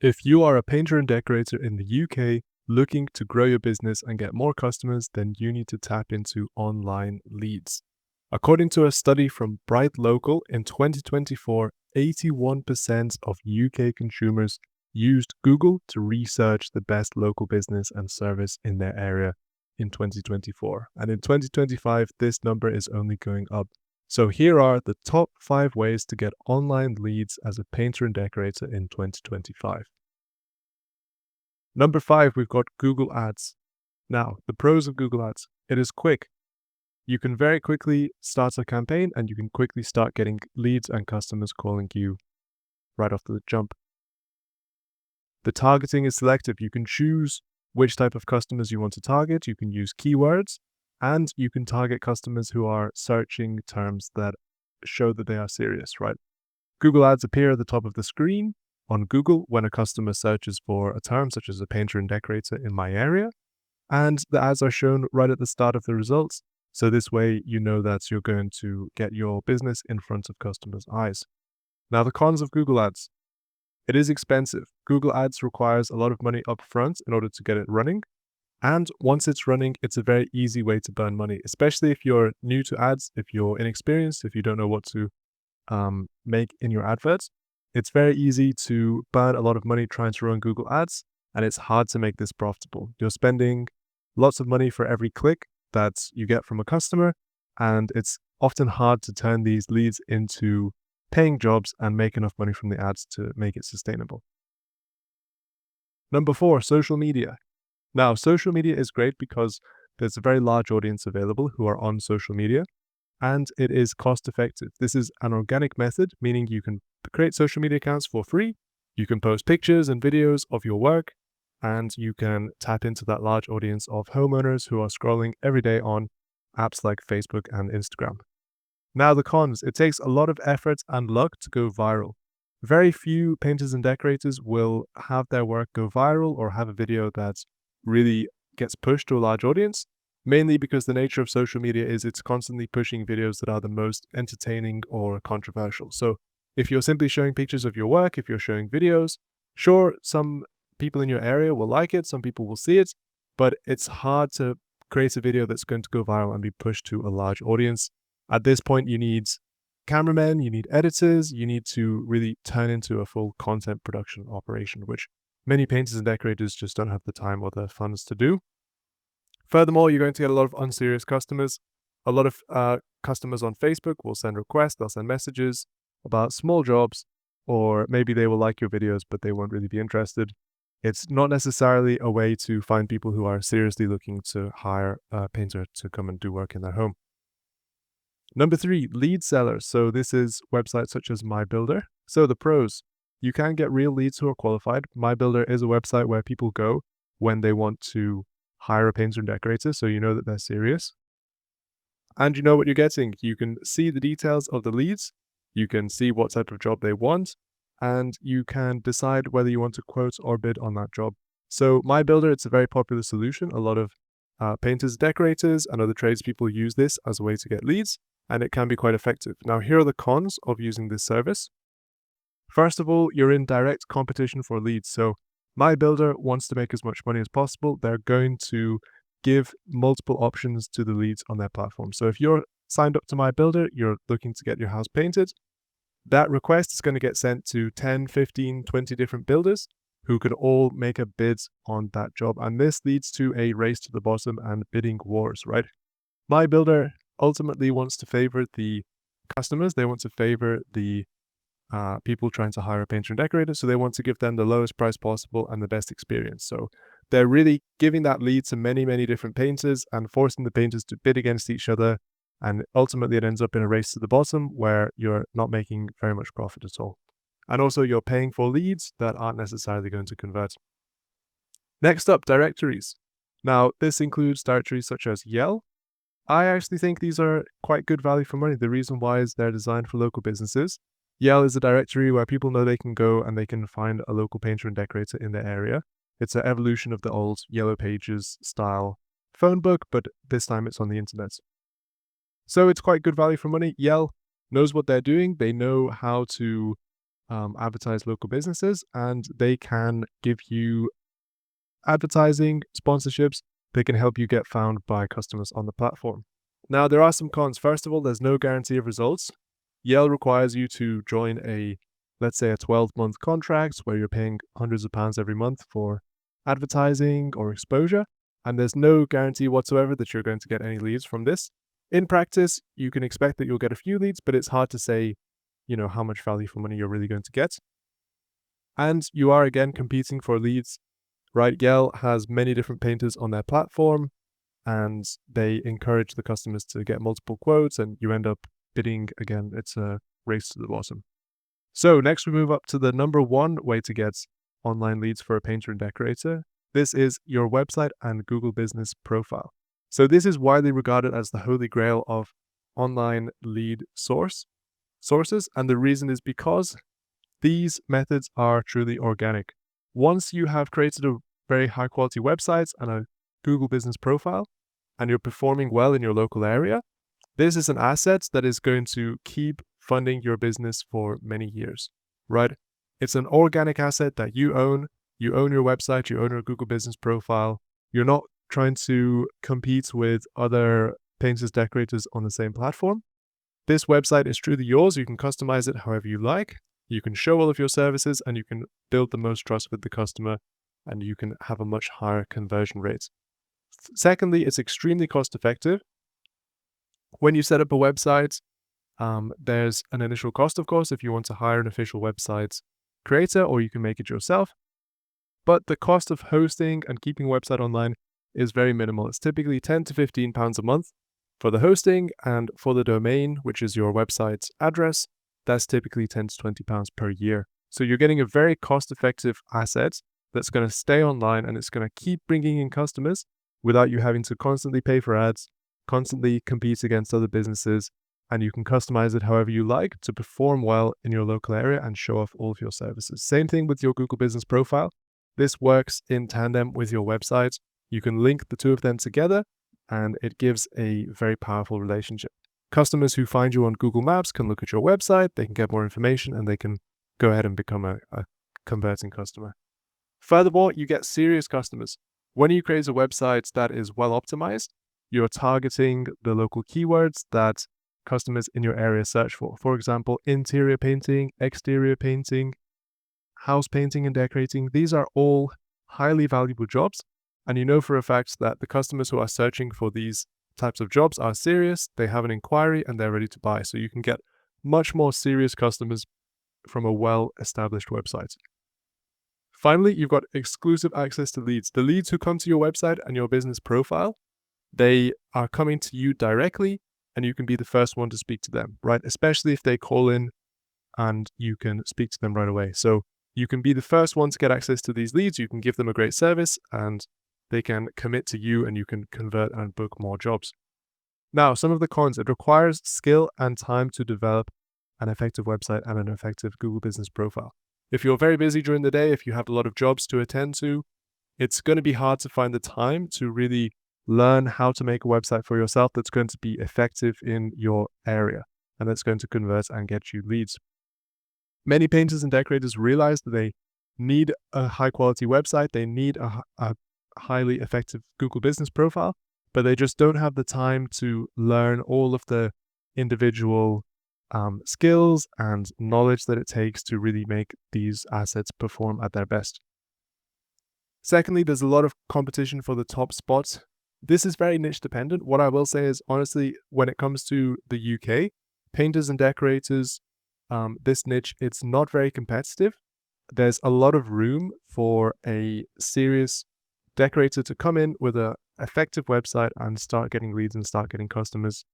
If you are a painter and decorator in the UK looking to grow your business and get more customers, then you need to tap into online leads. According to a study from BrightLocal in 2024, 81% of UK consumers used Google to research the best local business and service in their area in 2024. And in 2025, this number is only going up. So here are the top 5 ways to get online leads as a painter and decorator in 2025. Number 5, we've got Google Ads. Now, the pros of Google Ads. It is quick. You can very quickly start a campaign and you can quickly start getting leads and customers calling you right off the jump. The targeting is selective. You can choose which type of customers you want to target. You can use keywords and you can target customers who are searching terms that show that they are serious, right? Google Ads appear at the top of the screen on Google when a customer searches for a term such as a painter and decorator in my area, and the ads are shown right at the start of the results. So this way you know that you're going to get your business in front of customers' eyes. Now, the cons of Google Ads. It is expensive. Google Ads requires a lot of money up front in order to get it running. And once it's running, it's a very easy way to burn money, especially if you're new to ads, if you're inexperienced, if you don't know what to make in your adverts. It's very easy to burn a lot of money trying to run Google Ads, and it's hard to make this profitable. You're spending lots of money for every click that you get from a customer, and it's often hard to turn these leads into paying jobs and make enough money from the ads to make it sustainable. Number 4, social media. Now, social media is great because there's a very large audience available who are on social media, and it is cost effective. This is an organic method, meaning you can create social media accounts for free, you can post pictures and videos of your work, and you can tap into that large audience of homeowners who are scrolling every day on apps like Facebook and Instagram. Now, the cons. It takes a lot of effort and luck to go viral. Very few painters and decorators will have their work go viral or have a video that really gets pushed to a large audience, mainly because the nature of social media is it's constantly pushing videos that are the most entertaining or controversial. So if you're simply showing pictures of your work, if you're showing videos, sure, some people in your area will like it, some people will see it, but it's hard to create a video that's going to go viral and be pushed to a large audience. At this point, you need cameramen, you need editors, you need to really turn into a full content production operation, which many painters and decorators just don't have the time or the funds to do. Furthermore, you're going to get a lot of unserious customers. A lot of customers on Facebook will send requests, they'll send messages about small jobs, or maybe they will like your videos, but they won't really be interested. It's not necessarily a way to find people who are seriously looking to hire a painter to come and do work in their home. Number 3, lead sellers. So this is websites such as MyBuilder. So the pros, you can get real leads who are qualified. MyBuilder is a website where people go when they want to hire a painter and decorator, so you know that they're serious. And you know what you're getting. You can see the details of the leads, you can see what type of job they want, and you can decide whether you want to quote or bid on that job. So MyBuilder, it's a very popular solution. A lot of painters, decorators, and other tradespeople use this as a way to get leads, and it can be quite effective. Now, here are the cons of using this service. First of all, you're in direct competition for leads. So MyBuilder wants to make as much money as possible. They're going to give multiple options to the leads on their platform. So if you're signed up to MyBuilder, you're looking to get your house painted, that request is going to get sent to 10, 15, 20 different builders who can all make a bid on that job. And this leads to a race to the bottom and bidding wars, right? MyBuilder ultimately wants to favor the customers. They want to favor the people trying to hire a painter and decorator. So they want to give them the lowest price possible and the best experience. So they're really giving that lead to many, many different painters and forcing the painters to bid against each other. And ultimately it ends up in a race to the bottom where you're not making very much profit at all. And also you're paying for leads that aren't necessarily going to convert. Next up, directories. Now, this includes directories such as Yell. I actually think these are quite good value for money. The reason why is they're designed for local businesses. Yell is a directory where people know they can go and they can find a local painter and decorator in their area. It's an evolution of the old Yellow Pages style phone book, but this time it's on the internet. So it's quite good value for money. Yell knows what they're doing. They know how to advertise local businesses, and they can give you advertising, sponsorships. They can help you get found by customers on the platform. Now, there are some cons. First of all, there's no guarantee of results. Yale requires you to join let's say a 12-month contract where you're paying hundreds of pounds every month for advertising or exposure, and there's no guarantee whatsoever that you're going to get any leads from this. In practice, you can expect that you'll get a few leads, but it's hard to say, how much value for money you're really going to get. And you are again competing for leads, right? Yale has many different painters on their platform, and they encourage the customers to get multiple quotes, and you end up bidding again. It's a race to the bottom. So next we move up to the number one way to get online leads for a painter and decorator. This is your website and Google Business profile. So this is widely regarded as the holy grail of online lead sources, and the reason is because these methods are truly organic. Once you have created a very high quality website and a Google Business profile, and you're performing well in your local area, this is an asset that is going to keep funding your business for many years, right? It's an organic asset that you own. You own your website, you own your Google Business profile. You're not trying to compete with other painters, decorators on the same platform. This website is truly yours. You can customize it however you like. You can show all of your services, and you can build the most trust with the customer, and you can have a much higher conversion rate. Secondly, it's extremely cost effective. When you set up a website, there's an initial cost, of course, if you want to hire an official website creator, or you can make it yourself. But the cost of hosting and keeping a website online is very minimal. It's typically £10 to £15 a month for the hosting, and for the domain, which is your website address, that's typically £10 to £20 per year. So you're getting a very cost-effective asset that's going to stay online, and it's going to keep bringing in customers without you having to constantly pay for ads, constantly compete against other businesses, and you can customize it however you like to perform well in your local area and show off all of your services. Same thing with your Google Business profile. This works in tandem with your website. You can link the two of them together, and it gives a very powerful relationship. Customers who find you on Google Maps can look at your website, they can get more information, and they can go ahead and become a converting customer. Furthermore, you get serious customers. When you create a website that is well optimized, you're targeting the local keywords that customers in your area search for. For example, interior painting, exterior painting, house painting and decorating. These are all highly valuable jobs, and you know for a fact that the customers who are searching for these types of jobs are serious, they have an inquiry, and they're ready to buy. So you can get much more serious customers from a well-established website. Finally, you've got exclusive access to leads. The leads who come to your website and your business profile, they are coming to you directly, and you can be the first one to speak to them, right? Especially if they call in, and you can speak to them right away. So you can be the first one to get access to these leads. You can give them a great service, and they can commit to you, and you can convert and book more jobs. Now, some of the cons: it requires skill and time to develop an effective website and an effective Google Business profile. If you're very busy during the day, if you have a lot of jobs to attend to, it's going to be hard to find the time to really learn how to make a website for yourself that's going to be effective in your area and that's going to convert and get you leads. Many painters and decorators realize that they need a high quality website, they need a highly effective Google Business profile, but they just don't have the time to learn all of the individual skills and knowledge that it takes to really make these assets perform at their best. Secondly, there's a lot of competition for the top spots. This is very niche dependent. What I will say is, honestly, when it comes to the UK, painters and decorators, this niche, it's not very competitive. There's a lot of room for a serious decorator to come in with an effective website and start getting leads and start getting customers.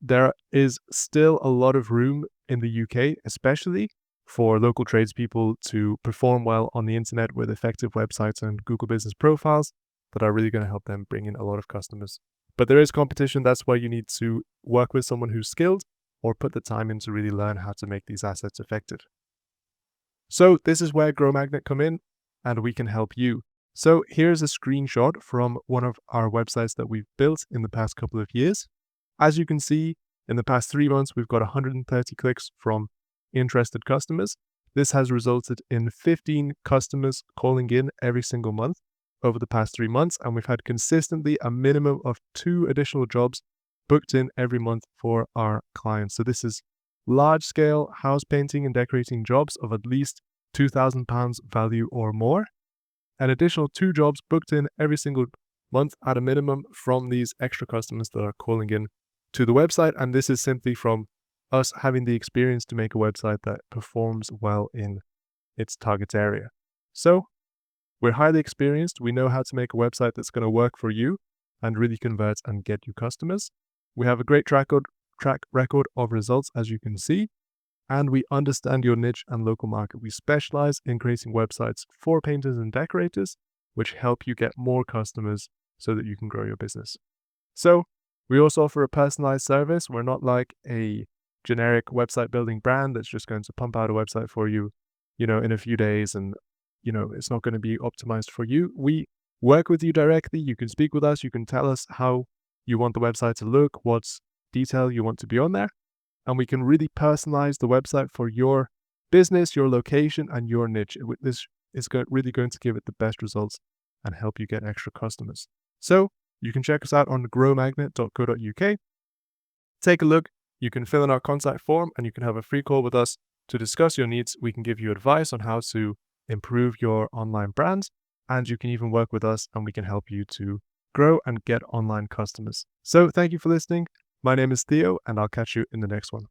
There is still a lot of room in the UK, especially for local tradespeople to perform well on the internet with effective websites and Google Business profiles that are really going to help them bring in a lot of customers. But there is competition. That's why you need to work with someone who's skilled or put the time in to really learn how to make these assets effective. So this is where Grow Magnet come in, and we can help you. So here's a screenshot from one of our websites that we've built in the past couple of years. As you can see, in the past 3 months, we've got 130 clicks from interested customers. This has resulted in 15 customers calling in every single month over the past 3 months, and we've had consistently a minimum of 2 additional jobs booked in every month for our clients. So this is large-scale house painting and decorating jobs of at least £2,000 value or more. An additional 2 jobs booked in every single month at a minimum from these extra customers that are calling in to the website. And this is simply from us having the experience to make a website that performs well in its target area. So we're highly experienced. We know how to make a website that's going to work for you and really convert and get you customers. We have a great track record of results, as you can see, and we understand your niche and local market. We specialize in creating websites for painters and decorators, which help you get more customers so that you can grow your business. So we also offer a personalized service. We're not like a generic website building brand that's just going to pump out a website for you, in a few days, and, it's not going to be optimized for you. We work with you directly. You can speak with us. You can tell us how you want the website to look, what detail you want to be on there, and we can really personalize the website for your business, your location, and your niche. This is really going to give it the best results and help you get extra customers. So you can check us out on growmagnet.co.uk. Take a look. You can fill in our contact form and you can have a free call with us to discuss your needs. We can give you advice on how to improve your online brand, and you can even work with us and we can help you to grow and get online customers. So thank you for listening. My name is Theo, and I'll catch you in the next one.